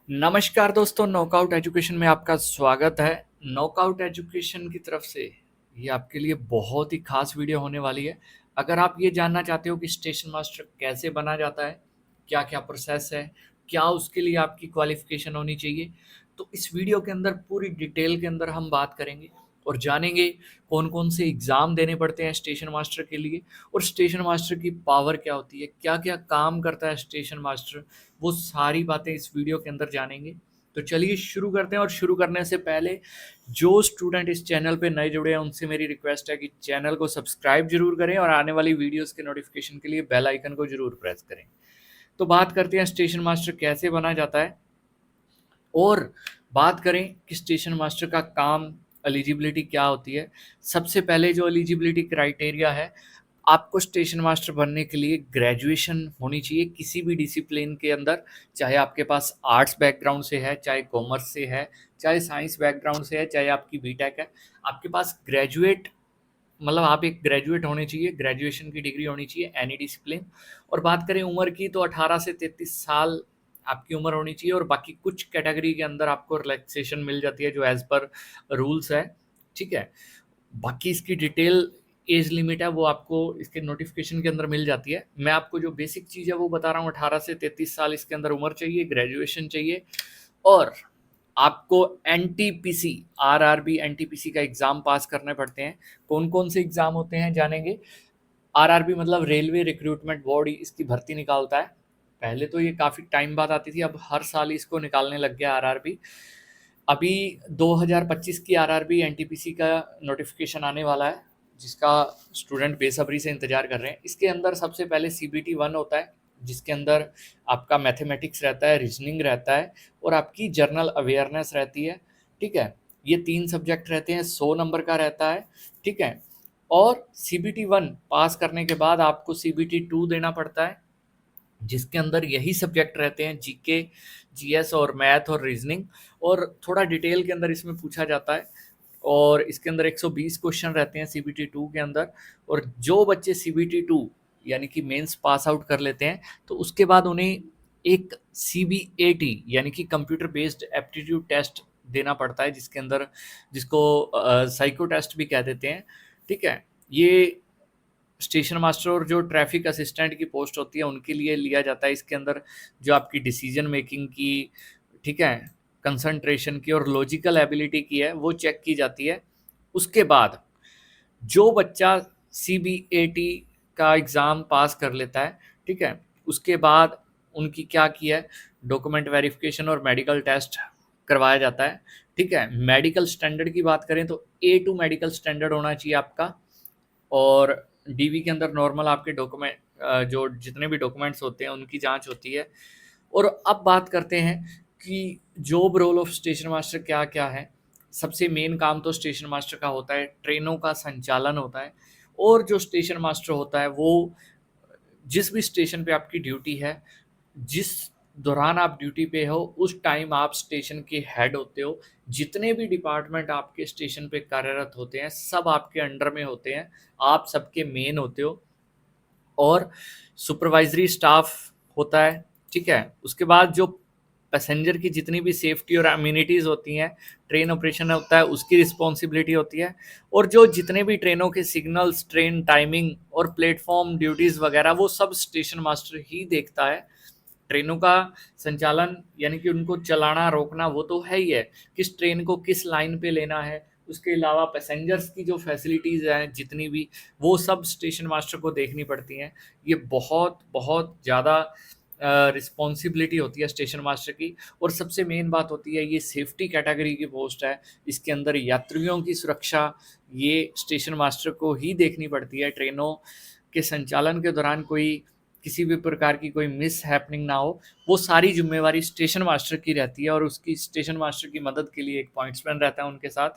नमस्कार दोस्तों, knockout education में आपका स्वागत है। नॉकआउट एजुकेशन की तरफ से ये आपके लिए बहुत ही खास वीडियो होने वाली है। अगर आप ये जानना चाहते हो कि स्टेशन मास्टर कैसे बना जाता है, क्या-क्या प्रोसेस है, क्या उसके लिए आपकी क्वालिफ़िकेशन होनी चाहिए, तो इस वीडियो के अंदर पूरी डिटेल के अंदर हम बात करेंगे और जानेंगे कौन-कौन से एग्ज़ाम देने पड़ते हैं स्टेशन मास्टर के लिए और स्टेशन मास्टर की पावर क्या होती है, क्या-क्या काम करता है स्टेशन मास्टर, वो सारी बातें इस वीडियो के अंदर जानेंगे। तो चलिए शुरू करते हैं और शुरू करने से पहले जो स्टूडेंट इस चैनल पे नए जुड़े हैं उनसे मेरी रिक्वेस्ट है कि चैनल को सब्सक्राइब ज़रूर करें और आने वाली वीडियोज़ के नोटिफ़िकेशन के लिए बेल आइकन को ज़रूर प्रेस करें। तो बात करते हैं स्टेशन मास्टर कैसे बना जाता है और बात करें कि स्टेशन मास्टर का काम एलिजिबिलिटी क्या होती है। सबसे पहले जो एलिजिबिलिटी क्राइटेरिया है, आपको स्टेशन मास्टर बनने के लिए ग्रेजुएशन होनी चाहिए किसी भी डिसिप्लिन के अंदर, चाहे आपके पास आर्ट्स बैकग्राउंड से है, चाहे कॉमर्स से है, चाहे साइंस बैकग्राउंड से है, चाहे आपकी बीटेक है। आपके पास ग्रेजुएट मतलब आप एक ग्रेजुएट होने चाहिए, ग्रेजुएशन की डिग्री होनी चाहिए एनी डिसिप्लिन। और बात करें उम्र की तो 18 से 33 साल आपकी उम्र होनी चाहिए और बाकी कुछ कैटेगरी के अंदर आपको रिलैक्सेशन मिल जाती है जो एज़ पर रूल्स है, ठीक है? बाकी इसकी डिटेल एज लिमिट है वो आपको इसके नोटिफिकेशन के अंदर मिल जाती है। मैं आपको जो बेसिक चीज़ है वो बता रहा हूँ, 18 से 33 साल इसके अंदर उम्र चाहिए, ग्रेजुएशन चाहिए और आपको एनटीपीसी, आरआरबी एनटीपीसी का एग्ज़ाम पास करने पड़ते हैं। कौन-कौन से एग्ज़ाम होते हैं जानेंगे। आरआरबी मतलब रेलवे रिक्रूटमेंट बोर्ड इसकी भर्ती निकालता है। पहले तो ये काफ़ी टाइम बाद आती थी, अब हर साल इसको निकालने लग गया आरआरबी। अभी 2025 की आरआरबी एनटीपीसी का नोटिफिकेशन आने वाला है, जिसका स्टूडेंट बेसब्री से इंतज़ार कर रहे हैं। इसके अंदर सबसे पहले सीबीटी 1 होता है, जिसके अंदर आपका मैथमेटिक्स रहता है, रीजनिंग रहता है और आपकी जनरल अवेयरनेस रहती है, ठीक है? ये 3 सब्जेक्ट रहते हैं, 100 नंबर का रहता है, ठीक है? और सीबीटी 1 पास करने के बाद आपको सीबीटी 2 देना पड़ता है, जिसके अंदर यही सब्जेक्ट रहते हैं, जीके, जीएस और मैथ और रीजनिंग और थोड़ा डिटेल के अंदर इसमें पूछा जाता है। और इसके अंदर 120 क्वेश्चन रहते हैं सीबीटी 2 के अंदर। और जो बच्चे सीबीटी 2 यानी कि मेंस पास आउट कर लेते हैं, तो उसके बाद उन्हें एक सीबीएटी यानी कि कंप्यूटर बेस्ड एप्टीट्यूड टेस्ट देना पड़ता है, जिसके अंदर जिसको साइको टेस्ट भी कह देते हैं, ठीक है? ये स्टेशन मास्टर और जो ट्रैफिक असिस्टेंट की पोस्ट होती है उनके लिए लिया जाता है। इसके अंदर जो आपकी डिसीजन मेकिंग की, ठीक है, कंसंट्रेशन की और लॉजिकल एबिलिटी की है वो चेक की जाती है। उसके बाद जो बच्चा सीबीएटी का एग्ज़ाम पास कर लेता है, ठीक है, उसके बाद उनकी क्या की है, डॉक्यूमेंट वेरिफिकेशन और मेडिकल टेस्ट करवाया जाता है, ठीक है? मेडिकल स्टैंडर्ड की बात करें तो ए टू मेडिकल स्टैंडर्ड होना चाहिए आपका। और डीवी के अंदर नॉर्मल आपके डॉक्यूमेंट जो जितने भी डॉक्यूमेंट्स होते हैं उनकी जांच होती है। और अब बात करते हैं कि job role of station master क्या-क्या है। सबसे मेन काम तो स्टेशन मास्टर का होता है, ट्रेनों का संचालन होता है और जो स्टेशन मास्टर होता है वो जिस भी स्टेशन पे आपकी ड्यूटी है, जिस दौरान आप ड्यूटी पे हो, उस टाइम आप स्टेशन के हेड होते हो। जितने भी डिपार्टमेंट आपके स्टेशन पे कार्यरत होते हैं, सब आपके अंडर में होते हैं। आप सबके मेन होते हो और सुपरवाइज़री स्टाफ होता है, ठीक है? उसके बाद जो पैसेंजर की जितनी भी सेफ्टी और एमिनिटीज़ होती हैं, ट्रेन ऑपरेशन होता है, उसकी रिस्पॉन्सिबिलिटी होती है और जो जितने भी ट्रेनों के सिग्नल्स, ट्रेन टाइमिंग और प्लेटफ़ॉर्म ड्यूटीज़ वगैरह, वो सब स्टेशन मास्टर ही देखता है। ट्रेनों का संचालन यानी कि उनको चलाना, रोकना वो तो है ही है, किस ट्रेन को किस लाइन पे लेना है, उसके अलावा पैसेंजर्स की जो फैसिलिटीज़ हैं जितनी भी, वो सब स्टेशन मास्टर को देखनी पड़ती हैं। ये बहुत ज़्यादा रिस्पॉन्सिबिलिटी होती है स्टेशन मास्टर की। और सबसे मेन बात होती है, ये सेफ्टी कैटेगरी की पोस्ट है, इसके अंदर यात्रियों की सुरक्षा ये स्टेशन मास्टर को ही देखनी पड़ती है। ट्रेनों के संचालन के दौरान कोई किसी भी प्रकार की कोई मिसहैपनिंग ना हो, वो सारी ज़िम्मेवारी स्टेशन मास्टर की रहती है और उसकी स्टेशन मास्टर की मदद के लिए एक पॉइंट्समैन रहता है उनके साथ,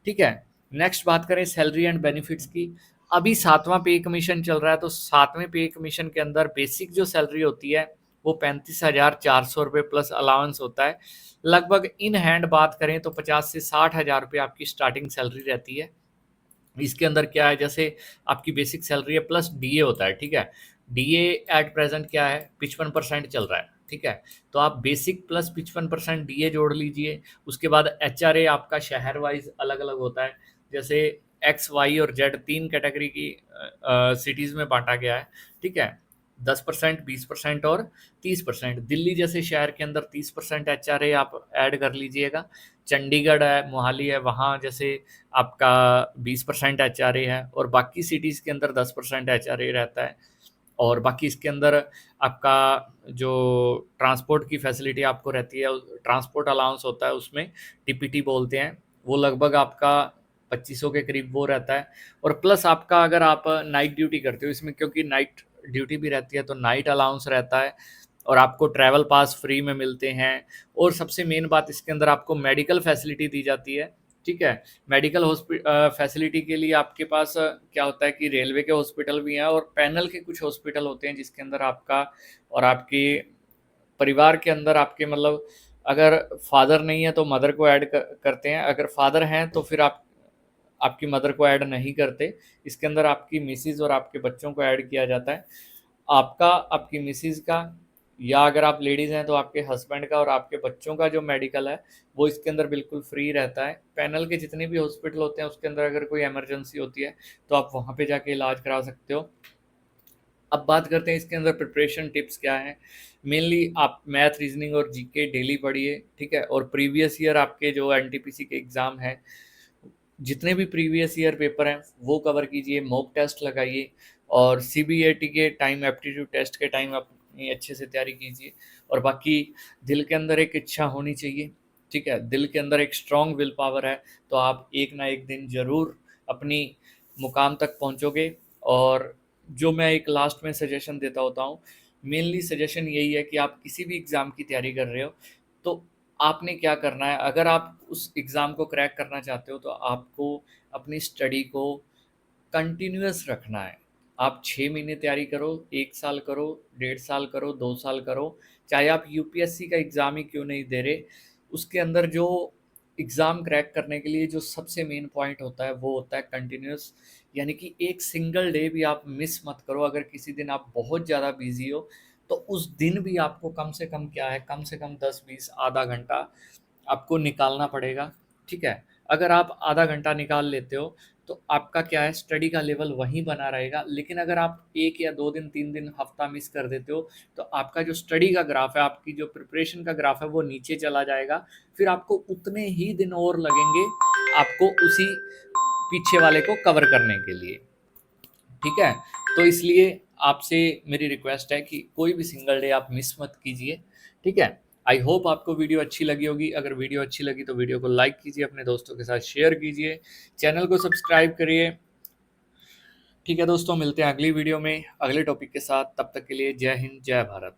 ठीक है? नेक्स्ट बात करें सैलरी एंड बेनिफिट्स की। अभी 7वां पे कमीशन चल रहा है, तो 7वें पे कमीशन के अंदर बेसिक जो सैलरी होती है, वो 35,400 रुपए प्लस अलाउंस होता है। लगभग इन हैंड बात करें तो 50 से 60,000 रुपए आपकी स्टार्टिंग सैलरी रहती है। इसके अंदर क्या है, जैसे आपकी बेसिक सैलरी है प्लस डीए होता है, ठीक है? डीए एट प्रेज़ेंट क्या है, 55% चल रहा है, ठीक है। तो आप बेसिक प्लस 55% डीए जोड़ लीजिए। उसके बाद एचआरए आपका शहर वाइज अलग अलग होता है, जैसे एक्स वाई और जेड 3 कैटेगरी की सिटीज़ में बांटा गया है। ठीक है, 10%, 20% और 30%। दिल्ली जैसे शहर के अंदर 30% एचआरए आप ऐड कर लीजिएगा। चंडीगढ़ है, मोहाली है, वहाँ जैसे आपका 20% एचआरए है, और बाकी सिटीज़ के अंदर 10% एचआरए रहता है। और बाकी इसके अंदर आपका जो ट्रांसपोर्ट की फैसिलिटी आपको रहती है, ट्रांसपोर्ट अलाउंस होता है, उसमें टीपीटी बोलते हैं, वो लगभग आपका 2500 के करीब वो रहता है। और प्लस आपका अगर आप नाइट ड्यूटी करते हो इसमें, क्योंकि नाइट ड्यूटी भी रहती है, तो नाइट अलाउंस रहता है, और आपको ट्रैवल पास फ्री में मिलते हैं। और सबसे मेन बात, इसके अंदर आपको मेडिकल फैसिलिटी दी जाती है। ठीक है, मेडिकल फैसिलिटी के लिए आपके पास क्या होता है कि रेलवे के हॉस्पिटल भी हैं, और पैनल के कुछ हॉस्पिटल होते हैं जिसके अंदर आपका और आपके परिवार के अंदर आपके मतलब अगर फादर नहीं है तो मदर को ऐड करते हैं, अगर फादर हैं तो फिर आप आपकी मदर को ऐड नहीं करते। इसके अंदर आपकी मिसिज़ और आपके बच्चों को ऐड किया जाता है। आपका, आपकी मिसिज़ का, या अगर आप लेडीज़ हैं तो आपके हस्बैंड का और आपके बच्चों का जो मेडिकल है वो इसके अंदर बिल्कुल फ्री रहता है। पैनल के जितने भी हॉस्पिटल होते हैं उसके अंदर अगर कोई इमरजेंसी होती है तो आप वहाँ पे जाके इलाज करा सकते हो। अब बात करते हैं इसके अंदर प्रिपरेशन टिप्स क्या हैं। मेनली आप मैथ, रीजनिंग और जीके डेली पढ़िए। ठीक है, और प्रीवियस ईयर आपके जो एनटीपीसी के एग्ज़ाम हैं, जितने भी प्रीवियस ईयर पेपर हैं वो कवर कीजिए, मॉक टेस्ट लगाइए, और सीबीएटी के टाइम, एप्टीट्यूड टेस्ट के टाइम अपनी अच्छे से तैयारी कीजिए। और बाकी दिल के अंदर एक इच्छा होनी चाहिए। ठीक है, दिल के अंदर एक स्ट्रॉन्ग विल पावर है, तो आप एक ना एक दिन ज़रूर अपनी मुकाम तक पहुंचोगे। और जो मैं एक लास्ट में सजेशन देता होता हूँ, मेनली सजेशन यही है कि आप किसी भी एग्ज़ाम की तैयारी कर रहे हो तो आपने क्या करना है, अगर आप उस एग्ज़ाम को क्रैक करना चाहते हो तो आपको अपनी स्टडी को कंटिन्यूअस रखना है। आप 6 महीने तैयारी करो, 1 साल करो, 1.5 साल करो, 2 साल करो, चाहे आप यूपीएससी का एग्ज़ाम ही क्यों नहीं दे रहे, उसके अंदर जो एग्ज़ाम क्रैक करने के लिए जो सबसे मेन पॉइंट होता है वो होता है कंटिन्यूअस। यानी कि एक सिंगल डे भी आप मिस मत करो। अगर किसी दिन आप बहुत ज़्यादा बिज़ी हो तो उस दिन भी आपको कम से कम क्या है, कम से कम 10-20 आधा घंटा आपको निकालना पड़ेगा। ठीक है, अगर आप आधा घंटा निकाल लेते हो तो आपका क्या है, स्टडी का लेवल वहीं बना रहेगा। लेकिन अगर आप 1 या 2 दिन, 3 दिन, हफ्ता मिस कर देते हो तो आपका जो स्टडी का ग्राफ है, आपकी जो प्रिपरेशन का ग्राफ है वो नीचे चला जाएगा। फिर आपको उतने ही दिन और लगेंगे आपको उसी पीछे वाले को कवर करने के लिए। ठीक है, तो इसलिए आपसे मेरी रिक्वेस्ट है कि कोई भी सिंगल डे आप मिस मत कीजिए। ठीक है, आई होप आपको वीडियो अच्छी लगी होगी। अगर वीडियो अच्छी लगी तो वीडियो को लाइक कीजिए, अपने दोस्तों के साथ शेयर कीजिए, चैनल को सब्सक्राइब करिए। ठीक है दोस्तों, मिलते हैं अगली वीडियो में अगले टॉपिक के साथ। तब तक के लिए जय हिंद, जय भारत।